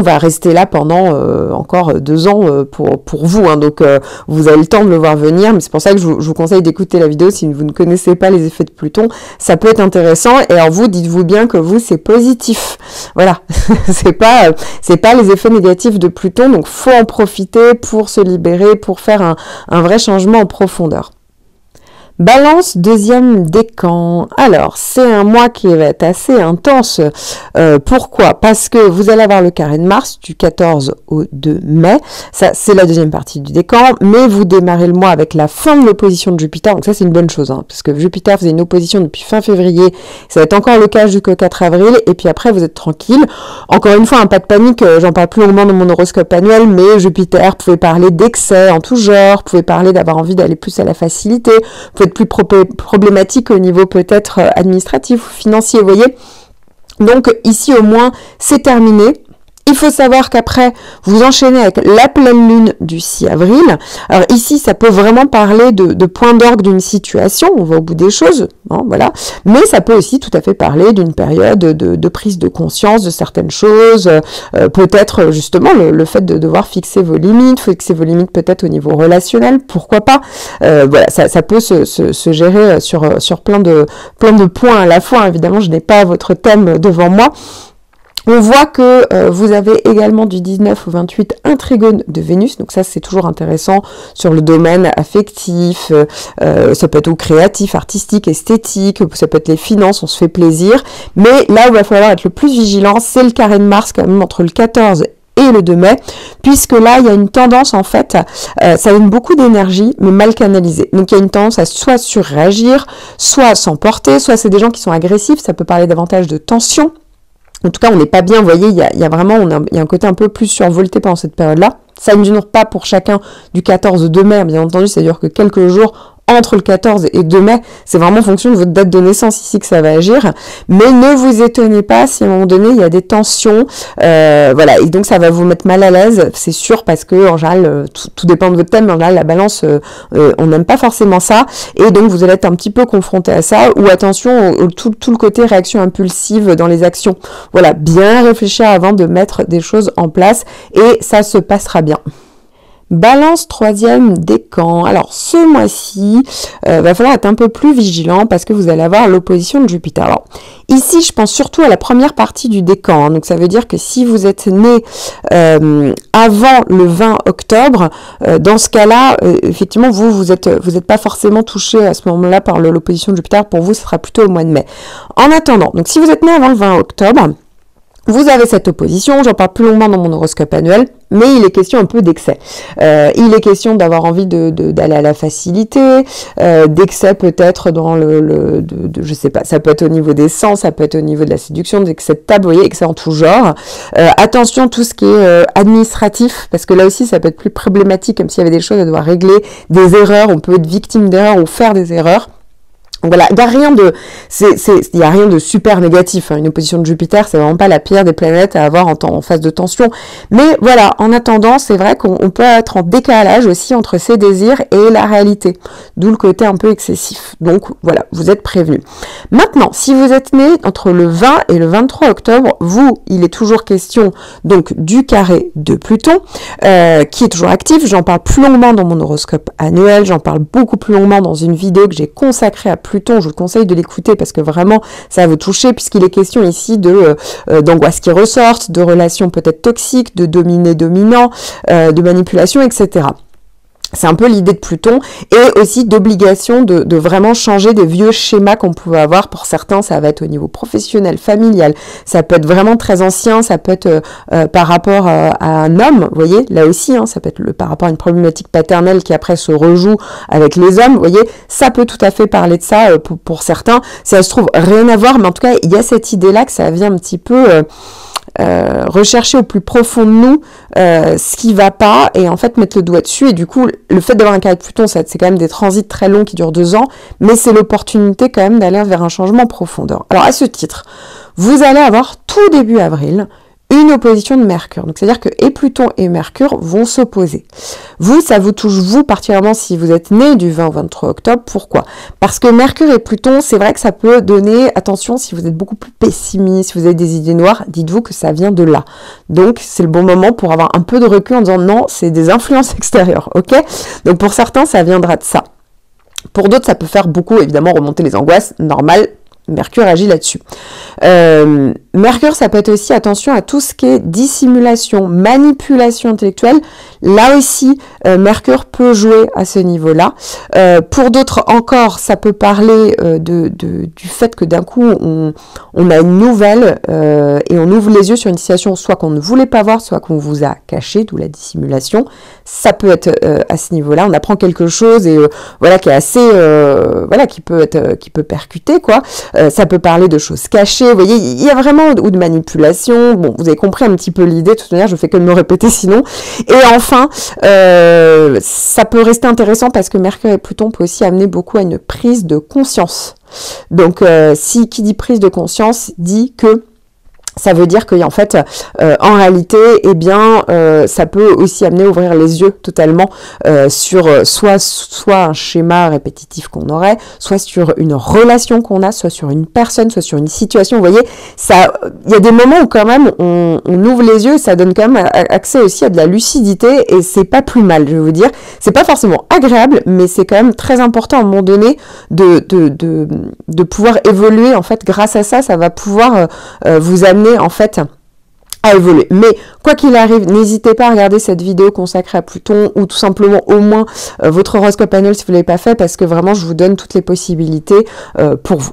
va rester là pendant encore 2 ans pour vous, hein, donc vous avez le temps de le voir venir, mais c'est pour ça que je vous conseille d'écouter la vidéo si vous ne connaissez pas les effets de Pluton. Ça peut être intéressant, et alors vous, dites-vous bien que vous, c'est positif, voilà, c'est pas les effets négatifs de Pluton, donc faut en profiter pour se libérer, pour faire un vrai changement en profondeur. Balance, deuxième décan. Alors, c'est un mois qui va être assez intense. Pourquoi? Parce que vous allez avoir le carré de Mars du 14 au 2 mai. Ça, c'est la deuxième partie du décan. Mais vous démarrez le mois avec la fin de l'opposition de Jupiter. Donc ça, c'est une bonne chose, hein, parce que Jupiter faisait une opposition depuis fin février. Ça va être encore le cas jusqu'au 4 avril. Et puis après, vous êtes tranquille. Encore une fois, pas de panique. J'en parle plus longuement dans mon horoscope annuel. Mais Jupiter pouvait parler d'excès en tout genre. Pouvait parler d'avoir envie d'aller plus à la facilité. Pouvait plus problématique au niveau peut-être administratif ou financier, vous voyez. Donc ici au moins c'est terminé. Il faut savoir qu'après, vous enchaînez avec la pleine lune du 6 avril. Alors ici, ça peut vraiment parler de point d'orgue d'une situation, on va au bout des choses, hein, voilà. Mais ça peut aussi tout à fait parler d'une période de prise de conscience de certaines choses, peut-être justement le fait de devoir fixer vos limites peut-être au niveau relationnel, pourquoi pas. Voilà, ça peut se gérer sur plein de points à la fois. Évidemment, je n'ai pas votre thème devant moi. On voit que vous avez également du 19 au 28 un trigone de Vénus, donc ça c'est toujours intéressant sur le domaine affectif, ça peut être au créatif, artistique, esthétique, ça peut être les finances, on se fait plaisir, mais là où il va falloir être le plus vigilant, c'est le carré de Mars quand même entre le 14 et le 2 mai, puisque là, il y a une tendance, en fait, ça donne beaucoup d'énergie, mais mal canalisée. Donc, il y a une tendance à soit surréagir, soit s'emporter, soit c'est des gens qui sont agressifs, ça peut parler davantage de tension. En tout cas, on n'est pas bien, vous voyez, il y a vraiment, il y a un côté un peu plus survolté pendant cette période-là. Ça ne dure pas pour chacun du 14 au 2 mai, bien entendu, ça dure que quelques jours entre le 14 et 2 mai, c'est vraiment en fonction de votre date de naissance ici que ça va agir, mais ne vous étonnez pas si à un moment donné il y a des tensions, voilà, et donc ça va vous mettre mal à l'aise, c'est sûr, parce que en général, tout dépend de votre thème, mais en général la balance, on n'aime pas forcément ça, et donc vous allez être un petit peu confronté à ça, ou attention, tout le côté réaction impulsive dans les actions, voilà, bien réfléchir avant de mettre des choses en place, et ça se passera bien. Balance, troisième décan. Alors ce mois-ci, va falloir être un peu plus vigilant parce que vous allez avoir l'opposition de Jupiter. Alors ici, je pense surtout à la première partie du décan. Hein. Donc ça veut dire que si vous êtes né avant le 20 octobre, dans ce cas-là, effectivement, vous êtes pas forcément touché à ce moment-là par l'opposition de Jupiter. Pour vous, ce sera plutôt au mois de mai. En attendant, donc si vous êtes né avant le 20 octobre, Vous avez cette opposition, j'en parle plus longuement dans mon horoscope annuel, mais il est question un peu d'excès. Il est question d'avoir envie d'aller à la facilité, d'excès peut-être dans je sais pas, ça peut être au niveau des sens, ça peut être au niveau de la séduction, d'excès de table, vous voyez, excès en tout genre. Attention, tout ce qui est administratif, parce que là aussi, ça peut être plus problématique, comme s'il y avait des choses à devoir régler, des erreurs, on peut être victime d'erreurs ou faire des erreurs. Voilà, il n'y a rien de super négatif, hein. Une opposition de Jupiter, c'est vraiment pas la pire des planètes à avoir en phase de tension. Mais voilà, en attendant, c'est vrai qu'on peut être en décalage aussi entre ses désirs et la réalité. D'où le côté un peu excessif. Donc voilà, vous êtes prévenus. Maintenant, si vous êtes né entre le 20 et le 23 octobre, il est toujours question donc du carré de Pluton, qui est toujours actif. J'en parle plus longuement dans mon horoscope annuel, j'en parle beaucoup plus longuement dans une vidéo que j'ai consacrée à Pluton. Je vous conseille de l'écouter parce que vraiment ça va vous toucher, puisqu'il est question ici d'angoisse qui ressortent, de relations peut-être toxiques, de dominé-dominant, de manipulation, etc. C'est un peu l'idée de Pluton, et aussi d'obligation de vraiment changer des vieux schémas qu'on pouvait avoir. Pour certains, ça va être au niveau professionnel, familial, ça peut être vraiment très ancien, ça peut être par rapport à un homme, vous voyez, là aussi, hein, ça peut être par rapport à une problématique paternelle qui après se rejoue avec les hommes, vous voyez, ça peut tout à fait parler de ça pour certains. Ça se trouve rien à voir, mais en tout cas, il y a cette idée-là que ça vient un petit peu... rechercher au plus profond de nous ce qui va pas, et en fait mettre le doigt dessus. Et du coup, le fait d'avoir un carré de Pluton, c'est quand même des transits très longs qui durent 2 ans, mais c'est l'opportunité quand même d'aller vers un changement en profondeur. Alors à ce titre, vous allez avoir tout début avril une opposition de Mercure. Donc, c'est-à-dire que et Pluton et Mercure vont s'opposer. Vous, ça vous touche, vous, particulièrement si vous êtes né du 20 au 23 octobre. Pourquoi? Parce que Mercure et Pluton, c'est vrai que ça peut donner, attention, si vous êtes beaucoup plus pessimiste, si vous avez des idées noires, dites-vous que ça vient de là. Donc, c'est le bon moment pour avoir un peu de recul en disant non, c'est des influences extérieures, ok? Donc, pour certains, ça viendra de ça. Pour d'autres, ça peut faire beaucoup, évidemment, remonter les angoisses, normal. Mercure agit là-dessus. Mercure, ça peut être aussi, attention à tout ce qui est dissimulation, manipulation intellectuelle. Là aussi, Mercure peut jouer à ce niveau-là. Pour d'autres encore, ça peut parler du fait que d'un coup, on a une nouvelle et on ouvre les yeux sur une situation soit qu'on ne voulait pas voir, soit qu'on vous a caché, d'où la dissimulation. Ça peut être à ce niveau-là. On apprend quelque chose et voilà qui est assez, voilà qui peut percuter quoi. Ça peut parler de choses cachées. Vous voyez, il y a vraiment ou de manipulation. Bon, vous avez compris un petit peu l'idée. De toute manière, je fais que de me répéter sinon. Et enfin, ça peut rester intéressant parce que Mercure et Pluton peut aussi amener beaucoup à une prise de conscience. Donc, qui dit prise de conscience dit que ça veut dire que en fait, en réalité, eh bien, ça peut aussi amener à ouvrir les yeux totalement sur soit un schéma répétitif qu'on aurait, soit sur une relation qu'on a, soit sur une personne, soit sur une situation. Vous voyez, ça, il y a des moments où quand même on ouvre les yeux, et ça donne quand même accès aussi à de la lucidité, et c'est pas plus mal, je vais vous dire. C'est pas forcément agréable, mais c'est quand même très important à un moment donné de pouvoir évoluer. En fait, grâce à ça, ça va pouvoir vous amener en fait à évoluer. Mais quoi qu'il arrive, n'hésitez pas à regarder cette vidéo consacrée à Pluton, ou tout simplement au moins votre horoscope annuel si vous ne l'avez pas fait, parce que vraiment je vous donne toutes les possibilités pour vous.